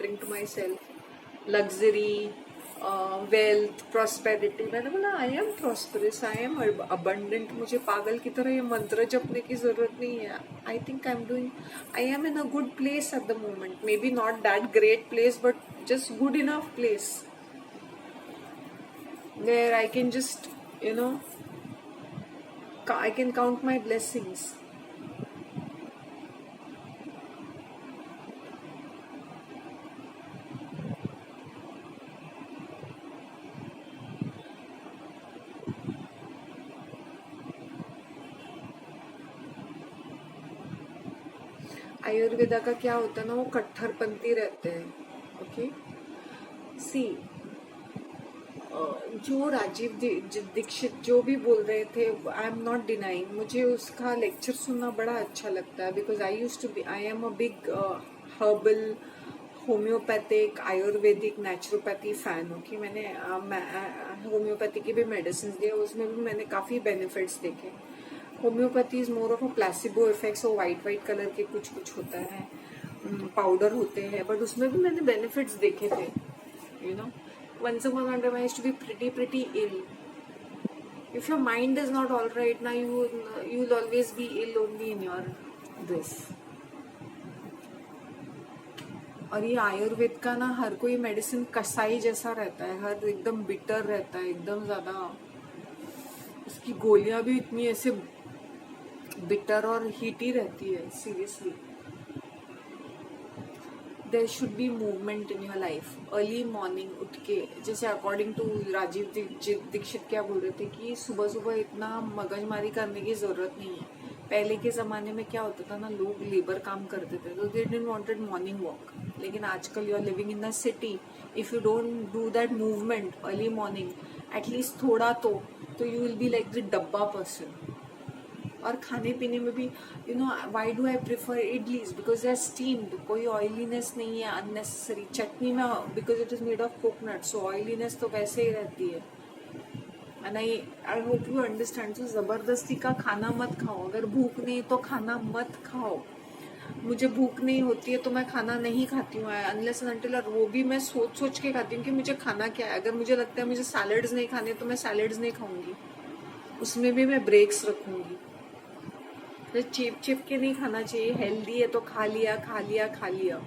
Catering to myself, luxury, wealth, prosperity. मैंने बोला I am prosperous, I am abundant, मुझे पागल की तरह ये मंत्र जपने की जरूरत नहीं है। I think I am in a good place at the moment, may be not that great place but just good enough place where I can just, I can count my blessings. Ayurveda का क्या होता है ना, वो कट्टरपंथी रहते हैं। Okay, सी जो राजीव दीक्षित जो भी बोल रहे थे, आई एम नॉट डिनाइंग, मुझे उसका लेक्चर सुनना बड़ा अच्छा लगता है, because I am a big herbal, homeopathic, Ayurvedic, naturopathy fan. Okay, मैंने होम्योपैथी की भी मेडिसिन दिए, उसमें भी मैंने काफी बेनिफिट्स देखे। Homeopathy is more of a placebo effects, और वाइट कलर के कुछ कुछ होता है, पाउडर होते हैं, बट उसमें भी मैंने बेनिफिट्स देखे थे। Once upon a time I used to be pretty ill. If your mind is not all right now, you'll always be ill only in your this. और ये आयुर्वेद का ना, हर कोई मेडिसिन कसाई जैसा रहता है, हर एकदम बिटर रहता है, एकदम ज्यादा। उसकी गोलियां भी इतनी ऐसे बिटर और हीटी रहती है, seriously. There should be movement in your life. Early morning उठ के, जैसे अकॉर्डिंग टू राजीव दीक्षित क्या बोल रहे थे कि सुबह सुबह इतना मगजमारी करने की जरूरत नहीं है। पहले के जमाने में क्या होता था ना, लोग लेबर काम करते थे तो they didn't wanted morning walk. लेकिन आजकल you are living in the city, if you don't do that movement early morning, at least थोड़ा तो you will be like the डब्बा पर्सन। और खाने पीने में भी why do I prefer idlis, because they are steamed, कोई ऑयलीनेस नहीं है अननेसेसरी। चटनी में because it is made of coconut, so oiliness तो वैसे ही रहती है। And I hope you understand. So जबरदस्ती का खाना मत खाओ, अगर भूख नहीं तो खाना मत खाओ। मुझे भूख नहीं होती है तो मैं खाना नहीं खाती हूँ, अनलेस एंड अनटिल, और वो भी मैं सोच के खाती हूँ कि मुझे खाना क्या है। अगर मुझे लगता है मुझे सैलड्स नहीं खाने तो मैं सैलड्स नहीं खाऊंगी, उसमें भी मैं ब्रेक्स रखूंगी। तो चिप के नहीं खाना चाहिए, हेल्दी है तो खा लिया खा लिया खा लिया।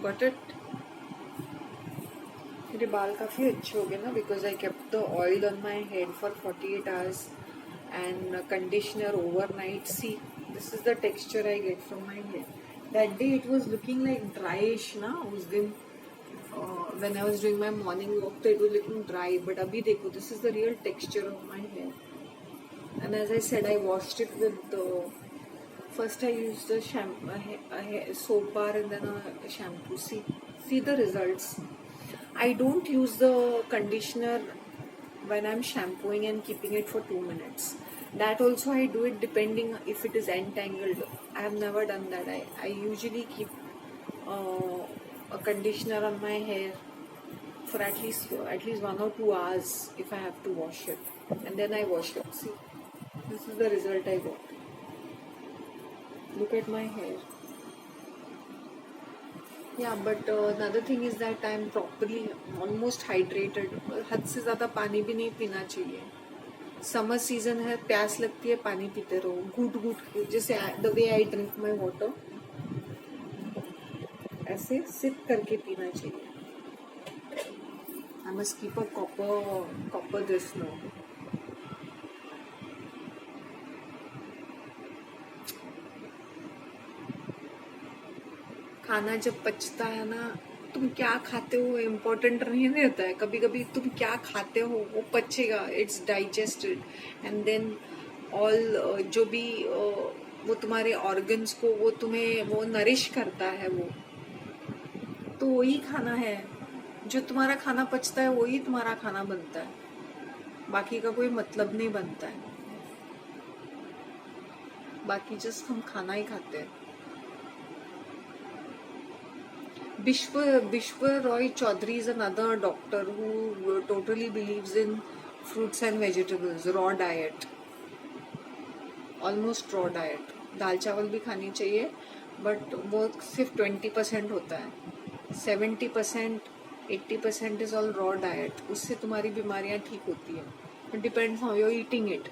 Got it. मेरे बाल काफी अच्छे हो गए ना, because I kept the oil on my head for 48 hours and conditioner overnight. See, this is the texture I get from my hair. That day it was looking like dryish na, उस दिन when I was doing my morning walk, तो it was looking dry, but अभी देखो, this is the real texture of my hair. And as I said, I washed it with first I used the soap bar and then a shampoo. See the results. I don't use the conditioner when I'm shampooing and keeping it for 2 minutes. That also I do it depending if it is entangled. I have never done that. I usually keep a conditioner on my hair for at least 1 or 2 hours if I have to wash it, and then I wash it. See, this is the result I got. Look at my hair. Yeah, but another thing is that I'm properly almost hydrated. हद से ज़्यादा पानी भी नहीं पीना चाहिए। Summer season है, प्यास लगती है, पानी पीते रहो घूट घूट के, जैसे the way I drink my water, ऐसे सिप करके पीना चाहिए। I must keep a copper this no. खाना जब पचता है ना, तुम क्या खाते हो इम्पोर्टेंट नहीं रहता है। कभी कभी तुम क्या खाते हो वो पचेगा, it's digested, and then all जो भी वो तुम्हारे ऑर्गन्स को वो नरिश करता है, वो तो वही खाना है। जो तुम्हारा खाना पचता है वही तुम्हारा खाना बनता है, बाकी का कोई मतलब नहीं बनता है। बाकी जस्ट हम खाना ही खाते हैं। Bishwa Roy Chaudhary is another doctor who totally believes in fruits and vegetables, raw diet, almost raw diet. दाल चावल भी खानी चाहिए, बट वो सिर्फ 20% होता है. 70%, 80% इज ऑल रॉ डाइट. उससे तुम्हारी बीमारियां ठीक होती है. It depends how you eating it.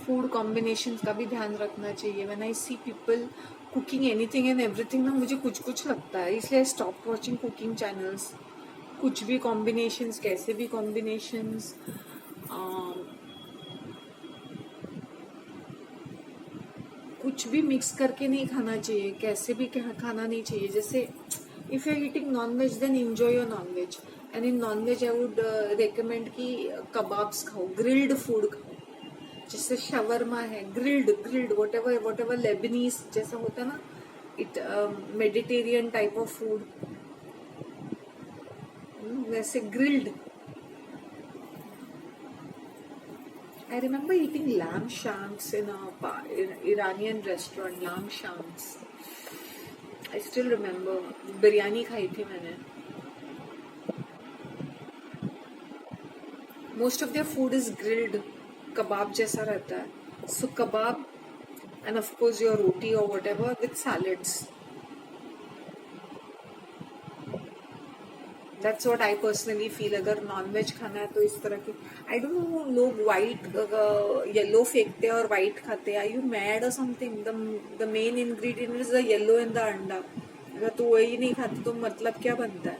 Food combination का भी ध्यान रखना चाहिए. When I see people cooking anything and everything ना, मुझे कुछ कुछ लगता है, इसलिए I stop watching cooking channels. कुछ भी कॉम्बिनेशंस, कैसे भी कॉम्बिनेशंस, कुछ भी मिक्स करके नहीं खाना चाहिए, कैसे भी खाना नहीं चाहिए. जैसे if you are eating non veg then enjoy your non veg. And in non veg I would recommend कि कबाब्स खाओ, ग्रिल्ड फूड खाओ. जैसे शवरमा है, grilled grilled whatever Lebanese जैसा होता है ना, it Mediterranean type of food, वैसे grilled. I remember eating lamb shanks in Iranian restaurant. Lamb shanks. I still remember. Biryani खाई थी मैंने. Most of their food is grilled. कबाब जैसा रहता है. So kebab and of course your roti or whatever with salads. That's what I personally feel. अगर non veg खाना है तो इस तरह के, आई डोंट नो, लोग वाइट येलो फेंकते हैं और वाइट खाते हैं. आर यू मैड और something? The main ingredient is the yellow in the अंडा. अगर तू वही नहीं खाती तो मतलब क्या बनता है?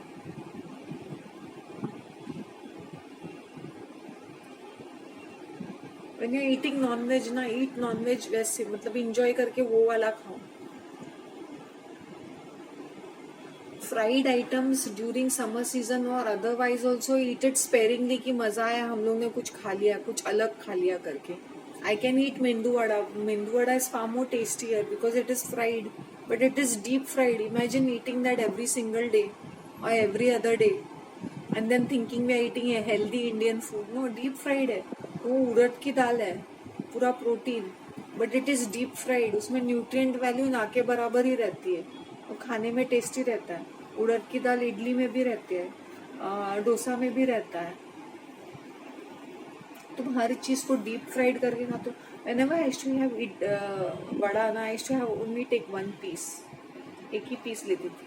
When you eating non veg ना, ईट नॉन वेज वैसे, मतलब इंजॉय करके वो वाला खाओ. Fried items during summer season और otherwise also eat it sparingly, कि मजा आया, हम लोग ने कुछ खा लिया, कुछ अलग खा लिया करके. I can eat medu vada. Medu vada is far more tastier because it is fried, but it is deep fried. Imagine eating that every single day और every other day and then thinking we are eating a healthy Indian food. No, deep fried है वो. उड़द की दाल है, पूरा protein, but it is deep fried. उसमें nutrient value ना के बराबर ही रहती है. वो खाने में टेस्टी रहता है. उड़द की दाल इडली में भी रहती है, डोसा में भी रहता है. तुम हर चीज को डीप फ्राइड करके खाते हो. whenever I used to have vada ना, I used to have only take one piece. एक ही पीस लेती थी.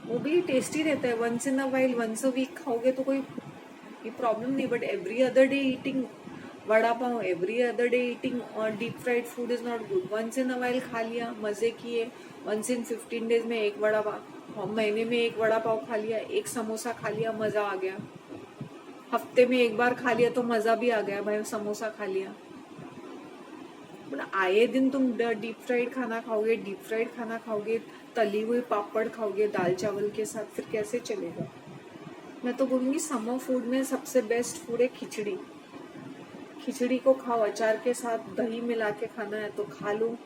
वो भी टेस्टी रहता है. Once in a while, once a week खाओगे तो कोई प्रॉब्लम नहीं. But every other day eating vada pav, every other day eating deep fried food is not good. Once in a while खा लिया, मजे किए. वंस इन 15 डेज में एक वड़ा पाव, महीने में एक वड़ा पाव खा लिया, एक समोसा खा लिया, मजा आ गया. हफ्ते में एक बार खा लिया तो मजा भी आ गया भाई, समोसा खा लिया. आए दिन तुम डीप फ्राइड खाना खाओगे, डीप फ्राइड खाना खाओगे, तली हुई पापड़ खाओगे दाल चावल के साथ, फिर कैसे चलेगा? मैं तो बोलूंगी समर फूड में सबसे बेस्ट फूड है खिचड़ी. खिचड़ी को खाओ अचार के साथ, दही मिला के खाना है तो खा लो.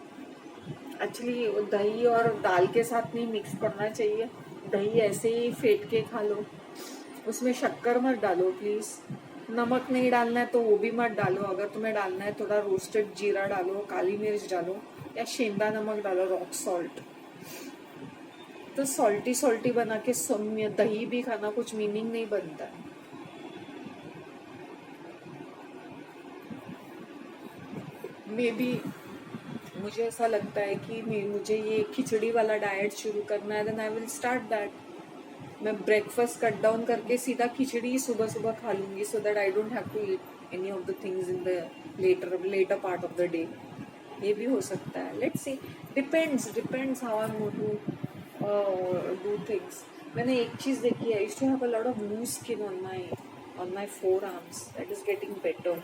एक्चुअली दही और दाल के साथ नहीं मिक्स करना चाहिए. दही ऐसे ही फेंट के खा लो. उसमें शक्कर मत डालो प्लीज. नमक नहीं डालना है तो वो भी मत डालो. अगर तुम्हें डालना है थोड़ा रोस्टेड जीरा डालो, काली मिर्च डालो, या शेंदा नमक डालो, रॉक सॉल्ट. तो सॉल्टी सॉल्टी बना के दही भी खाना कुछ मीनिंग नहीं बनता है. मे बी मुझे ऐसा लगता है कि मुझे ये खिचड़ी वाला डाइट शुरू करना है. Then I will start that. मैं ब्रेकफास्ट कट डाउन करके सीधा खिचड़ी सुबह सुबह खा लूंगी, so that I don't have to eat any of the things in the latter part of the day. ये भी हो सकता है. Let's see. Depends how I want to do things. मैंने एक चीज देखी है. I used to have a lot of loose skin on my four arms. That is getting better.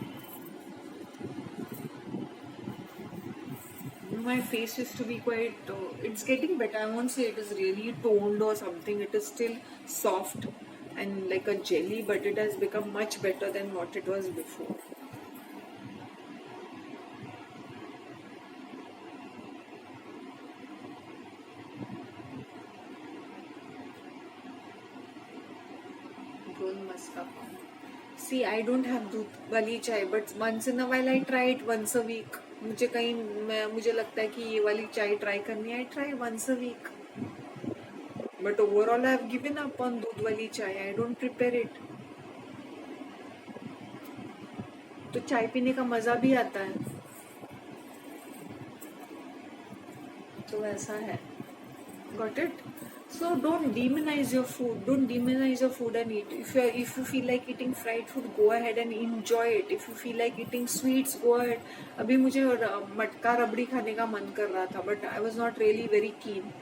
My face used to be quite, it's getting better. I won't say it is really toned or something. It is still soft and like a jelly, but it has become much better than what it was before. Gold maska. See, I don't have doodh wali chai, but once in a while I try it once a week. मुझे कहीं मुझे लगता है कि ये वाली चाय try करनी है, I try once a week, but overall I have given up on दूध वाली चाय, आई डोंट प्रिपेयर इट। तो चाय पीने का मजा भी आता है, तो ऐसा है। Got it? So don't demonize your food. Don't demonize your food and eat. If you feel like eating fried food, go ahead and enjoy it. If you feel like eating sweets, go ahead. अभी मुझे मटका रबड़ी खाने का मन कर रहा था, but I was not really very keen.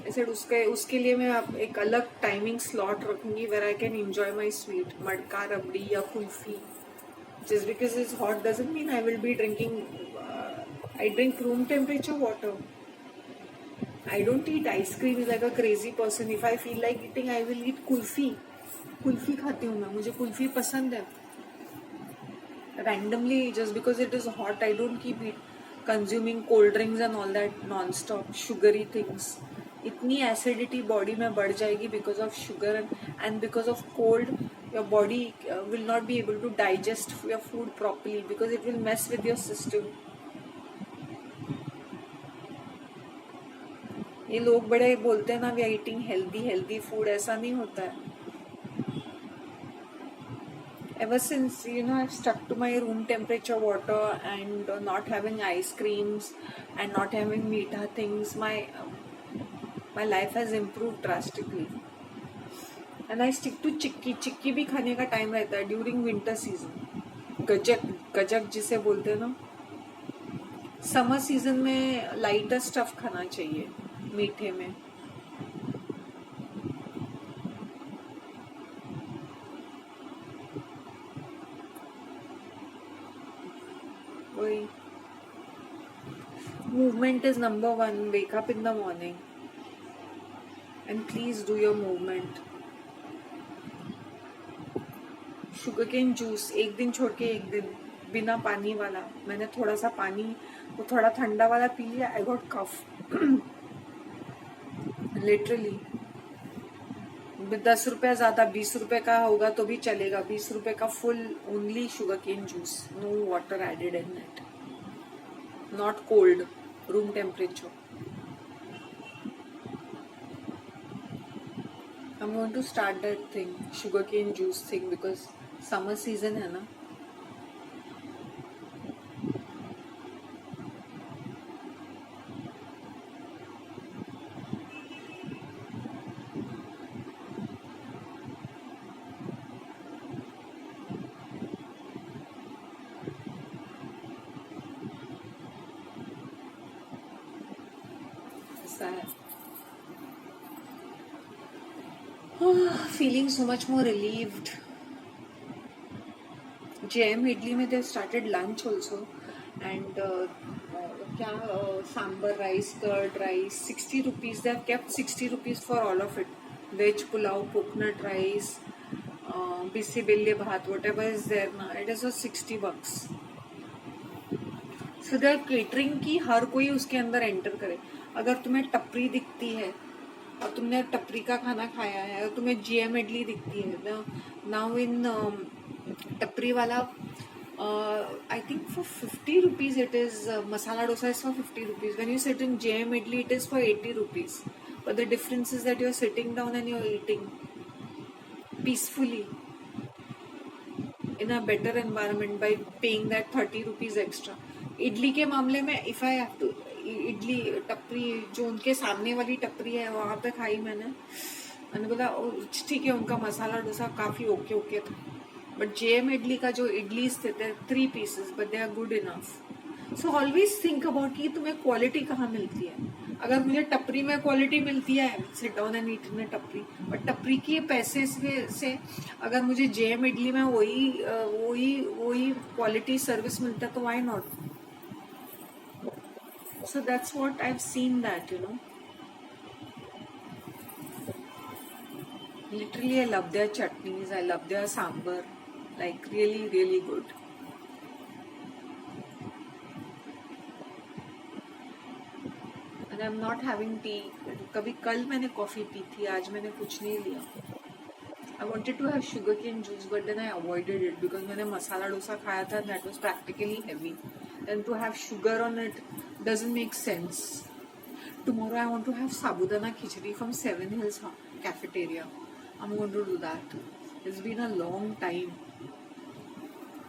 I said उसके लिए मैं एक अलग टाइमिंग स्लॉट रखूंगी where I can enjoy my sweet, मटका रबड़ी या kulfi. Just because it's hot doesn't mean I will be drinking. I drink room temperature water. I don't eat ice cream like a crazy person. If I feel like eating, I will eat kulfi. Kulfi खाती हूँ मैं, मुझे कुल्फी पसंद है. Randomly, just because it is hot, I don't keep consuming cold drinks and all that non-stop sugary things. इतनी acidity body में बढ़ जाएगी because of sugar and because of cold. Your body will not be able to digest your food properly because it will mess with your system. ये लोग बड़े बोलते हैं ना we are eating healthy food, ऐसा नहीं होता है. Ever since I've stuck to my room temperature water and not having ice creams and not having meetha things, my life has improved drastically. And I stick to चिक्की भी खाने का time रहता है during winter season. गजक जिसे बोलते हैं ना. Summer season में लाइटर स्टफ खाना चाहिए मीठे में. वही movement is number one. Wake up in the morning and please do your movement. Sugarcane juice एक दिन छोड़ के एक दिन बिना पानी वाला. मैंने थोड़ा सा पानी वो थोड़ा ठंडा वाला पी लिया. I got cough literally. 10 रुपया ज्यादा 20 रुपए का होगा तो भी चलेगा. 20 रुपए का full only sugarcane juice, no water added in it, not cold, room temperature. I'm going to start that thing, sugarcane juice thing, because summer season है ना. ऐसा है. Feeling so much more relieved. JM Idli में they started lunch also, and क्या sambar rice, curd rice, 60 rupees. They have kept 60 rupees for all of it. Veg pulao, coconut rice, bisibille bhat, whatever is there now, it is for $60. So they are catering की हर कोई उसके अंदर enter करे. अगर तुम्हें टपरी दिखती है और तुमने टपरी का खाना खाया है और तुम्हें जीएम इडली दिखती है, नाउ इन टपरी वाला I think for 50 rupees it is, masala dosa is for 50 rupees. When you sit in JM idli it is for 80 rupees. But the difference is that you are sitting down and you are eating peacefully in a better environment by paying that 30 rupees extra. Idli के मामले में if I have to, idli टपरी जो उनके सामने वाली टपरी है वहां पे खाई मैंने बोला ठीक है, उनका मसाला डोसा काफी ओके था. बट जेएम इडली का जो इडली थे 3 pieces but they are good enough. So always think about कि तुम्हें क्वालिटी कहाँ मिलती है. अगर मुझे टपरी में क्वालिटी मिलती है, सिट डाउन एंड ईट इन टपरी, बट टपरी के पैसे से अगर मुझे जेएम इडली में वही क्वालिटी सर्विस मिलता है तो why not. So that's what I've seen that, Literally, I love their chutneys. I love their sambar. Like, really, really good. And I'm not having tea. कभी कल मैंने कॉफी पी थी, आज मैंने कुछ नहीं लिया. I wanted to have sugarcane juice, but then I avoided it because मैंने मसाला डोसा खाया था. That was practically heavy. and to have sugar on it doesn't make sense. Tomorrow I want to have sabudana khichdi from Seven Hills cafeteria. I'm going to do that. It's been a long time